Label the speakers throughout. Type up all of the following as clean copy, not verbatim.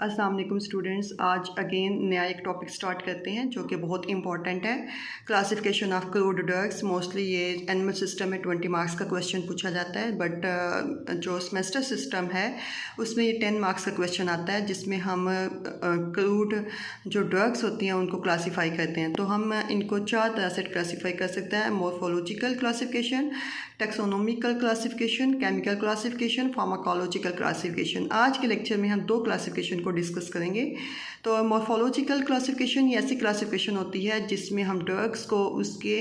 Speaker 1: अस्सलाम वालेकुम स्टूडेंट्स। आज अगेन नया एक टॉपिक स्टार्ट करते हैं जो कि बहुत इंपॉर्टेंट है, classification of crude drugs. Mostly ये एनिमल सिस्टम में 20 मार्क्स का क्वेश्चन पूछा जाता है, बट जो सेमेस्टर सिस्टम है उसमें ये 10 मार्क्स का क्वेश्चन आता है जिसमें हम क्रूड जो ड्रग्स होती हैं उनको क्लासीफाई करते हैं। तो हम इनको 4 तरह से क्लासीफाई कर सकते हैं: morphological classification, taxonomical classification, chemical classification, pharmacological classification. आज के लेक्चर में हम 2 क्लासिफिकेशन को डिस्कस करेंगे। तो मॉर्फोलॉजिकल क्लासिफिकेशन ये ऐसी क्लासिफिकेशन होती है जिसमें हम ड्रग्स को उसके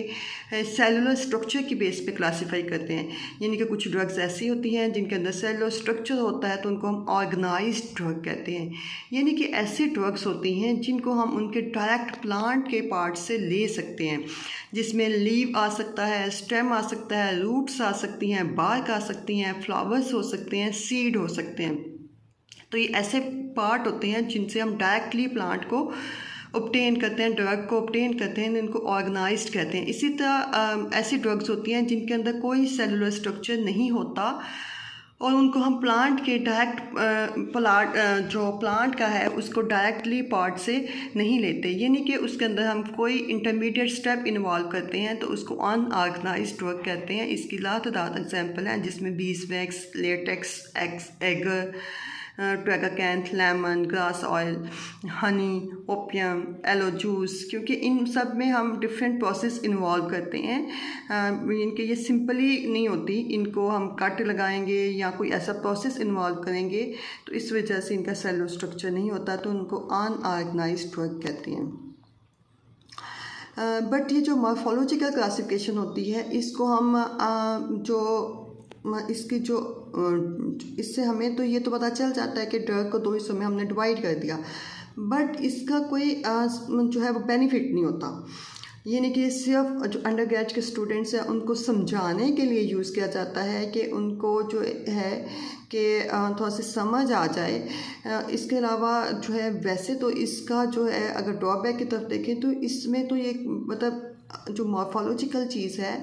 Speaker 1: सेलुलर स्ट्रक्चर की बेस पे क्लासिफाई करते हैं। यानी कि कुछ ड्रग्स ऐसी होती हैं जिनके अंदर सेलुलर स्ट्रक्चर होता है तो उनको हम ऑर्गेनाइज्ड ड्रग कहते हैं। यानी कि ऐसी ड्रग्स होती हैं जिनको हम उनके डायरेक्ट प्लांट के पार्ट से ले सकते हैं, जिसमें लीव आ सकता है, स्टेम आ सकता है, रूट्स आ सकती हैं, बार्क आ सकती हैं, फ्लावर्स हो सकते हैं, सीड हो सकते हैं। तो ये ऐसे पार्ट होते हैं जिनसे हम डायरेक्टली प्लांट को ऑब्टेन करते हैं, ड्रग को ऑब्टेन करते हैं, इनको ऑर्गेनाइज्ड कहते हैं। इसी तरह ऐसी ड्रग्स होती हैं जिनके अंदर कोई सेलुलर स्ट्रक्चर नहीं होता और उनको हम प्लांट के डायरेक्ट जो प्लांट का है उसको डायरेक्टली पार्ट से नहीं लेते, यानी कि उसके अंदर हम कोई इंटरमीडिएट स्टेप इन्वॉल्व करते हैं तो उसको अनऑर्गेनाइज्ड ड्रग कहते हैं। इसकी लातदार एग्जांपल हैं जिसमें beeswax, latex, agar, tragacanth, lemon grass oil, honey, opium, aloe juice, क्योंकि इन सब में हम डिफरेंट प्रोसेस इन्वॉल्व करते हैं। इनके ये सिंपली नहीं होती, इनको हम कट लगाएंगे या कोई ऐसा प्रोसेस इन्वॉल्व करेंगे तो इस वजह से इनका सेलुलर स्ट्रक्चर नहीं होता, तो उनको अनऑर्गेनाइज्ड ड्रग कहते हैं। बट ये जो मॉर्फोलॉजिकल क्लासिफिकेशन होती है इसको हम इसकी जो इससे हमें तो ये तो पता चल जाता है कि ड्रग को 2 हिस्सों में हमने डिवाइड कर दिया, बट इसका कोई जो है वो बेनिफिट नहीं होता। यानी कि सिर्फ जो अंडर ग्रेड के स्टूडेंट्स हैं उनको समझाने के लिए यूज़ किया जाता है कि उनको जो है कि थोड़ा सी समझ आ जाए। इसके अलावा जो है वैसे तो इसका जो है अगर ड्रॉबैक की तरफ देखें तो इसमें तो ये मतलब जो मॉर्फोलॉजिकल चीज़ है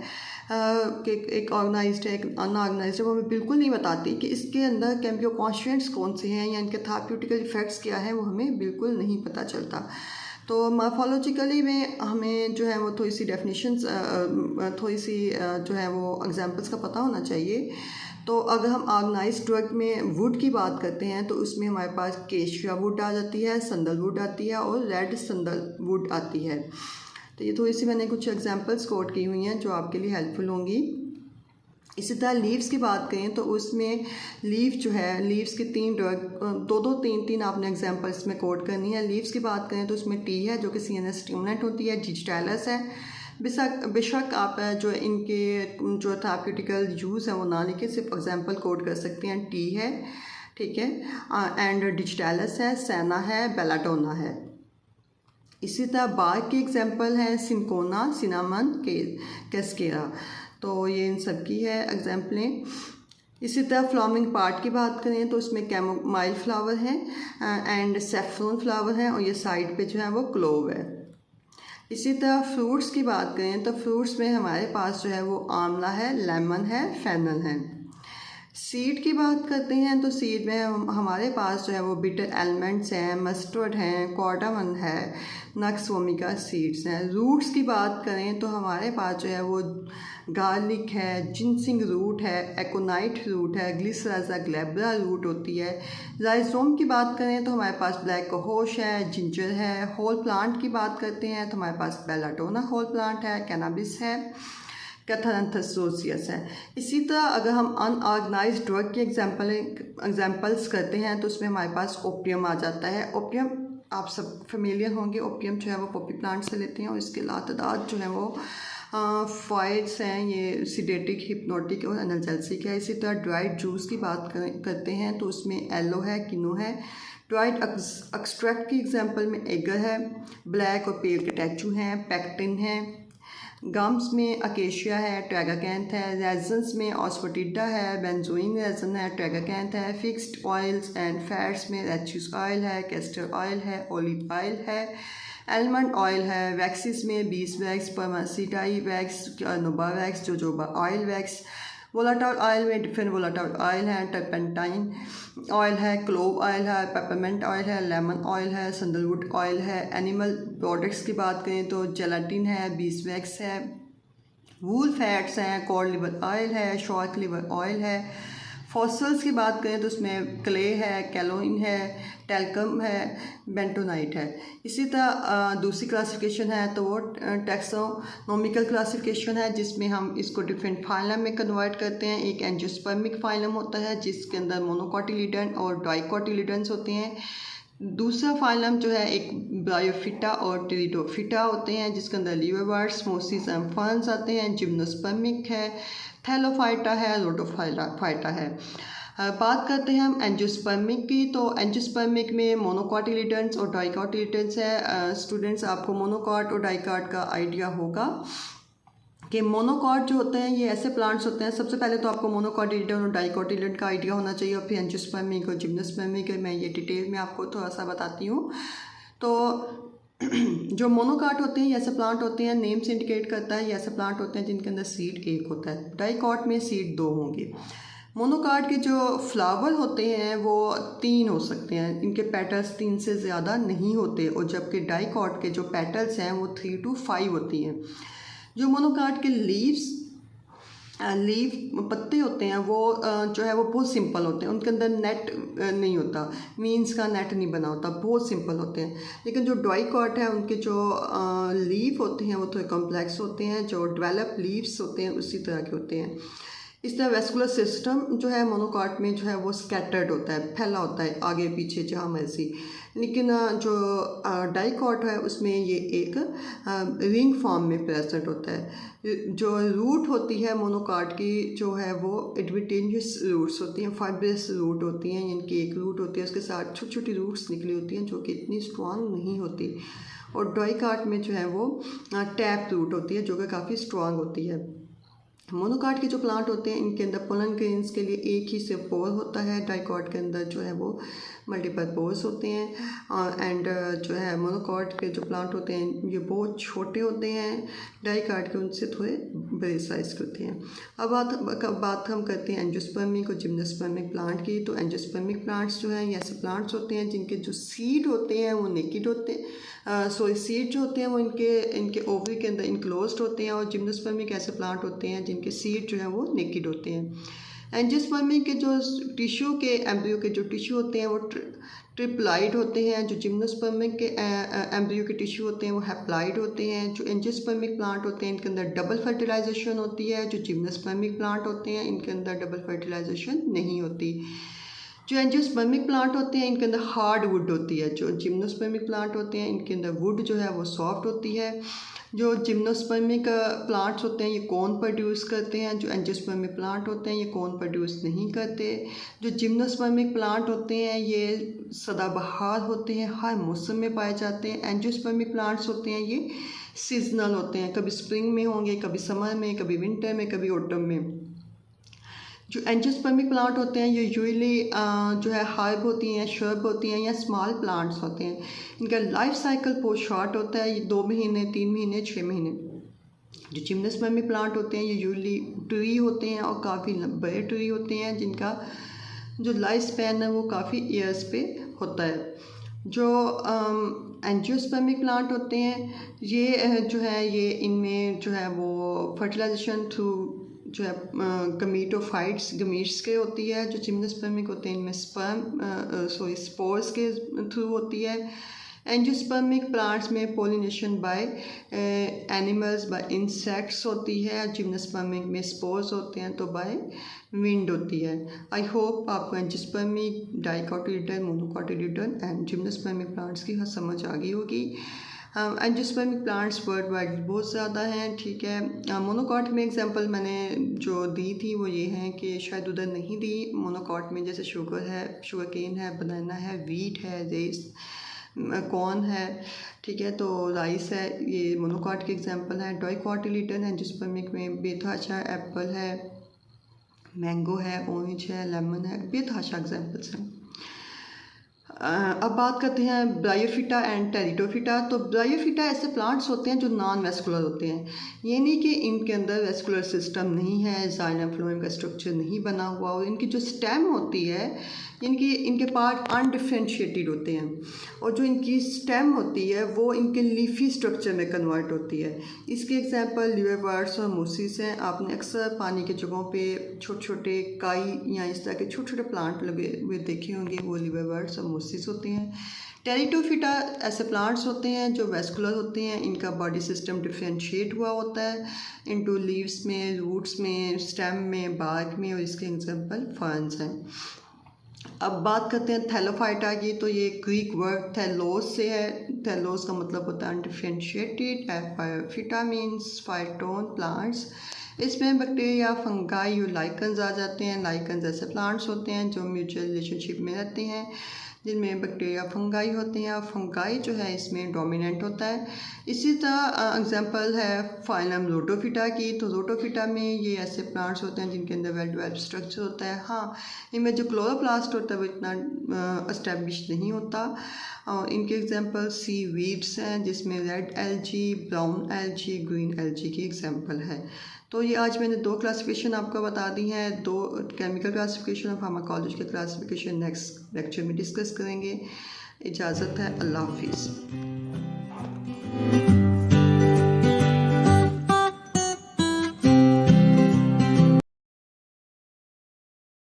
Speaker 1: कि एक ऑर्गेनाइज्ड है, एक अनऑर्गेनाइज्ड है, वो हमें बिल्कुल नहीं बताती कि इसके अंदर केमिकल कॉन्स्टिट्यूएंट्स कौन से हैं या इनके थेरेप्यूटिकल इफ़ेक्ट्स क्या हैं, वो हमें बिल्कुल नहीं पता चलता। तो मॉर्फोलॉजिकली में हमें जो है वो थोड़ी सी डेफिनेशंस, थोड़ी सी जो है वो एग्जांपल्स का पता होना चाहिए। तो अगर हम ऑर्गेनाइज्ड ड्रग में वुड की बात करते हैं तो उसमें हमारे पास केशिया वुड आ जाती है, संदलवुड आती है और रेड संदलवुड आती है। तो ये थोड़ी सी मैंने कुछ एग्जांपल्स कोट की हुई हैं जो आपके लिए हेल्पफुल होंगी। इसी तरह लीव्स की बात करें तो उसमें लीव जो है, लीव्स के 3 ड्रग, 2-3 आपने एग्जांपल्स में कोट करनी है। लीव्स की बात करें तो उसमें टी है जो कि CNS स्टिमुलेंट होती है, डिजिटैलस है। बेशक आप जो इनके जो थेरेप्यूटिकल यूज़ है वो ना लिखे, सिर्फ एग्जांपल कोट कर सकते हैं। टी है, ठीक है, एंड डिजिटैलस है, सैना है, बेलाटोना है। इसी तरह बार्क की एग्जांपल है सिंकोना, सिनामन, कैस्केरा। तो ये इन सब की है एग्जांपलें। इसी तरह फ्लावरिंग पार्ट की बात करें तो उसमें कैमोमाइल फ्लावर है एंड सैफरन फ्लावर है और ये साइड पे जो है वो क्लोव है। इसी तरह फ्रूट्स की बात करें तो फ्रूट्स में हमारे पास जो है वो आंवला है, लेमन है, फेनल है। सीड की बात करते हैं तो सीड में हमारे पास जो है वो बिटर एलिमेंट्स हैं, मस्टर्ड हैं, कॉर्डामन है, नक्स वोमिका सीड्स हैं। रूट्स की बात करें तो हमारे पास जो है वो गार्लिक है, जिनसिंग रूट है, एकोनाइट रूट है, ग्लिसराजा ग्लैब्रा रूट होती है। राइजोम की बात करें तो हमारे पास ब्लैक कोहोश है, जिंजर है। होल प्लांट की बात करते हैं तो हमारे पास बेलाटोना होल प्लांट है, कैनाबिस है, कैथारंथस रोसियस है। इसी तरह अगर हम अनऑर्गेनाइज्ड ड्रग की एग्जांपल्स करते हैं तो उसमें हमारे पास ओपियम आ जाता है। ओपियम आप सब फेमिलियर होंगे, ओपियम जो है वो पॉपी प्लांट से लेते हैं और इसके लातदाद जो है वो फाइट्स हैं, ये सिडेटिक, हिप्नोटिक और एनाल्जेसिक है। इसी तरह ड्राइड जूस की बात करते हैं तो उसमें एलो है, किनो है। ड्राइड एक्सट्रैक्ट की एग्जांपल में एगर है, ब्लैक और पेल के टैचू हैं, पैक्टिन है। गम्स में अकेशिया है, ट्रैगाकैंथ है। रेजन्स में ऑस्फोटिडा है, बेंजोइन रेजन है, ट्रैगाकैंथ है। फिक्स्ड ऑयल्स एंड फैट्स में रेच्यूस ऑयल है, कैस्टर ऑयल है, ओलिव ऑयल है। एलमंड ऑयल है। वैक्सीज में बीस वैक्स, परमासीटाई वैक्स, नोबा wax, jojoba oil wax. Volatile oil में डिफरेंट वोलाटाइल ऑयल है, टर्पेंटाइन ऑयल है, क्लोव ऑयल है, पेपरमेंट ऑयल है, लेमन ऑयल है, सैंडलवुड ऑयल है। एनिमल प्रोडक्ट्स की बात करें तो जेलाटिन है, बीसवैक्स है, वूल फैट्स हैं, कॉड लिवर ऑयल है, शार्क लिवर ऑयल है। फॉसल्स की बात करें तो उसमें क्ले है, कैलोइन है, टेल्कम है, बेंटोनाइट है। इसी तरह दूसरी क्लासिफिकेशन है तो वो टैक्सोनॉमिकल क्लासिफिकेशन है, जिसमें हम इसको डिफरेंट फाइलम में कन्वर्ट करते हैं। एक एंजियोस्पर्मिक फाइलम होता है जिसके अंदर मोनोकोटिलिडन और डाइकोटिलिडन्स होते हैं। दूसरा फाइलम जो है एक ब्रायोफिटा और टेरिडोफिटा होते हैं जिसके अंदर लीवरवर्ट्स, मोसिस एंड फर्न्स आते हैं। जिम्नोस्पर्मिक है, थैलोफाइटा है, रोटोफाइटा है। बात करते हैं हम एंजियोस्पर्मिक की, तो एंजियोस्पर्मिक में मोनोकोटिलिडन्स और डाइकोटिलिडन्स है। स्टूडेंट्स आपको मोनोकॉट और डाइकॉट का आइडिया होगा कि मोनोकॉट जो होते हैं ये ऐसे प्लांट्स होते हैं। सबसे पहले तो आपको मोनोकोटिलिडन और डाइकोटिलिडन का आइडिया होना चाहिए, और फिर एंजियोस्पर्मिक और जिम्नोस्पर्मिक मैं ये डिटेल में आपको थोड़ा सा बताती हूँ। तो जो मोनोकॉट होते हैं ये ऐसे प्लांट होते हैं, नेम से इंडिकेट करता है ये ऐसे प्लांट होते हैं जिनके अंदर सीड एक होता है। डाइकॉट में सीड 2 होंगे। मोनोकॉट के जो फ्लावर होते हैं वो 3 हो सकते हैं, इनके पेटल्स 3 से ज़्यादा नहीं होते, और जबकि डाइकॉट के जो पेटल्स हैं वो 3 to 5 होती हैं। जो मोनोकॉट के लीफ पत्ते होते हैं वो जो है वो बहुत सिंपल होते हैं, उनके अंदर नेट नहीं होता, मीन्स का नेट नहीं बना होता, बहुत सिंपल होते हैं। लेकिन जो डाइकॉट है उनके जो लीफ होते हैं वो थोड़े कॉम्प्लेक्स होते हैं, जो डेवलप लीव्स होते हैं उसी तरह के होते हैं। इस तरह वेस्कुलर सिस्टम जो है मोनोकॉट में जो है वो स्कैटर्ड होता है, फैला होता है आगे पीछे जहाँ मर्जी। लेकिन जो डाइकॉट है उसमें ये एक रिंग फॉर्म में प्रेजेंट होता है। जो रूट होती है मोनोकॉट की जो है वो एडवेंटेजियस रूट्स होती हैं, फाइब्रस रूट होती हैं। इनकी एक रूट होती है उसके साथ छोटी छोटी रूट्स निकली होती हैं जो कि इतनी स्ट्रॉन्ग नहीं होती, और डाइकॉट में जो है वो टैप रूट होती है जो कि काफ़ी स्ट्रॉन्ग होती है। मोनोकॉट के जो प्लांट होते हैं इनके अंदर पोलन ग्रेन्स के लिए एक ही से पोर होता है, डाइकॉट के अंदर जो है वो मल्टीपल पोर्स होते हैं। एंड जो है मोनोकॉट के जो प्लांट होते हैं ये बहुत छोटे होते हैं, डाइकॉट के उनसे थोड़े बड़े साइज़ के होते हैं। अब बात हम करते हैं एंजियोस्पर्मिक और जिम्नोस्पर्मिक प्लांट की। तो एंजियोस्पर्मिक प्लांट्स जो हैं ये ऐसे प्लांट्स होते हैं जिनके जो सीड होते हैं वो नेकेड होते हैं, सीड जो होते हैं वो इनके ओवरी के अंदर इनक्लोज्ड होते हैं, और जिम्नोस्पर्मिक ऐसे प्लांट होते हैं जिनके सीड जो है वो नेकेड होते हैं। एंजियोस्पर्मिक के जो टिश्यू के एम्ब्रियो के जो टिश्यू होते हैं वो ट्रिप्लाइड होते हैं, जो जिम्नोस्पर्मिक के एम्ब्रियो के टिश्यू होते हैं वो हैप्लाइड होते हैं। जो एंजियोस्पर्मिक प्लांट होते हैं इनके अंदर डबल फर्टिलाइजेशन होती है, जो जिम्नोस्पर्मिक प्लांट होते हैं इनके अंदर डबल फर्टिलाइजेशन नहीं होती। जो एंजियोस्पर्मिक प्लांट होते हैं इनके अंदर हार्ड वुड होती है, जो जिम्नोस्पर्मिक प्लांट होते हैं इनके अंदर वुड जो है वो सॉफ्ट होती है। जो जिम्नोस्पर्मिक प्लांट्स होते हैं ये कौन प्रोड्यूस करते हैं, जो एंजियोस्पर्मिक प्लांट होते हैं ये कौन प्रोड्यूस नहीं करते। जो जिम्नोस्पर्मिक प्लांट होते हैं ये सदाबहार होते हैं, हर मौसम में पाए जाते हैं। एंजियोस्पर्मिक प्लांट्स होते हैं ये सीजनल होते हैं, कभी स्प्रिंग में होंगे, कभी समर में, कभी विंटर में, कभी ऑटम में। जो एंजियोस्पर्मिक प्लांट होते हैं ये यूजुअली जो है हर्ब होती हैं, श्रब होती हैं या स्मॉल प्लांट्स होते हैं। इनका लाइफ साइकिल बहुत शॉर्ट होता है, ये 2 महीने, 3 महीने, 6 महीने। जो जिम्नोस्पर्मिक प्लांट होते हैं ये यूजुअली ट्री होते हैं और काफ़ी बड़े ट्री होते हैं जिनका जो लाइफ स्पैन है वो काफ़ी ईयर्स पे होता है। जो एंजियोस्पर्मिक प्लांट होते हैं ये जो है ये इनमें जो है वो फर्टिलाइजेशन थ्रू जो है गमीट्स के होती है। जो जिम्नोस्पर्मिक होते हैं इनमें स्पोर्स के थ्रू होती है। एंजियोस्पर्मिक प्लांट्स में pollination by animals, bye insects होती है। जिम्नोस्पर्मिक में स्पोर्स होते हैं तो बाय विंड होती है। आई होप आपको angiospermic, dicotyledon, monocotyledon and जिम्नोस्पर्मिक plants की समझ आ गई होगी। एंजियोस्पर्मिक प्लांट्स वर्ल्ड वाइड बहुत ज़्यादा हैं, ठीक है। मोनोकॉट में एग्जांपल मैंने जो दी थी वो ये है कि शायद उधर नहीं दी। मोनोकॉट में जैसे शुगर है, शुगर केन है, बनाना है, वीट है, रेस, कॉर्न है, ठीक है, तो राइस है, ये मोनोकॉट के एग्जांपल है। डाइकोटिलिडन एंजियोस्पर्मिक में बेतहाशा एप्पल है, मैंगो है, ऑरेंज है, लेमन है, बेतहाशा एग्जांपल्स हैं। अब बात करते हैं ब्रायोफिटा एंड टेरिडोफिटा। तो ब्रायोफिटा ऐसे प्लांट्स होते हैं जो नॉन वेस्कुलर होते हैं, ये नहीं कि इनके अंदर वेस्कुलर सिस्टम नहीं है, जाइलम फ्लोएम का स्ट्रक्चर नहीं बना हुआ, और इनकी जो स्टेम होती है, इनके पार्ट अनडिफ्रेंशिएटेड होते हैं, और जो इनकी स्टेम होती है वो इनके लीफी स्ट्रक्चर में कन्वर्ट होती है। इसके एग्जांपल लिवरवर्ट्स और मोसिस हैं। आपने अक्सर पानी के जगहों पे छोटे छोटे काई या इस तरह के छोटे छोटे प्लांट लगे हुए देखे होंगे, वो लिवरवर्ट्स और मोसिस होते हैं। टेरिडोफिटा ऐसे प्लांट्स होते हैं जो वेस्कुलर होते हैं, इनका बॉडी सिस्टम डिफ्रेंशिएट हुआ होता है इनटू लीव्स में, रूट्स में, स्टेम में, बार्क में, और इसके एग्जांपल फर्न्स हैं। अब बात करते हैं थैलोफाइटा की। तो ये ग्रीक वर्ड थैलोस से है। थैलोस का मतलब होता है undifferentiated. Phyta means phyton plants. इसमें बैक्टीरिया, फंगाई और लाइकन्स आ जाते हैं। लाइकन्स ऐसे प्लांट्स होते हैं जो म्यूचुअल रिलेशनशिप में रहते हैं, जिनमें बैक्टीरिया, फंगाई होते हैं, और फंगाई जो है इसमें डोमिनेंट होता है। इसी तरह एग्जांपल है फाइलम रोटोफिटा की। तो रोटोफिटा में ये ऐसे प्लांट्स होते हैं जिनके अंदर वेल डेवलप्ड स्ट्रक्चर होता है। हाँ, इनमें जो क्लोरोप्लास्ट होता है वो इतना एस्टेब्लिश नहीं होता। इनके एग्जांपल सी वीड्स हैं, जिसमें red algae, brown algae, green algae की एग्जांपल है। तो ये आज मैंने 2 क्लासिफिकेशन आपको बता दी हैं, 2 केमिकल क्लासिफिकेशन और फार्माकोलॉजिकल क्लासिफिकेशन नेक्स्ट लेक्चर में डिस्कस करेंगे। इजाज़त है, अल्लाह हाफिज़।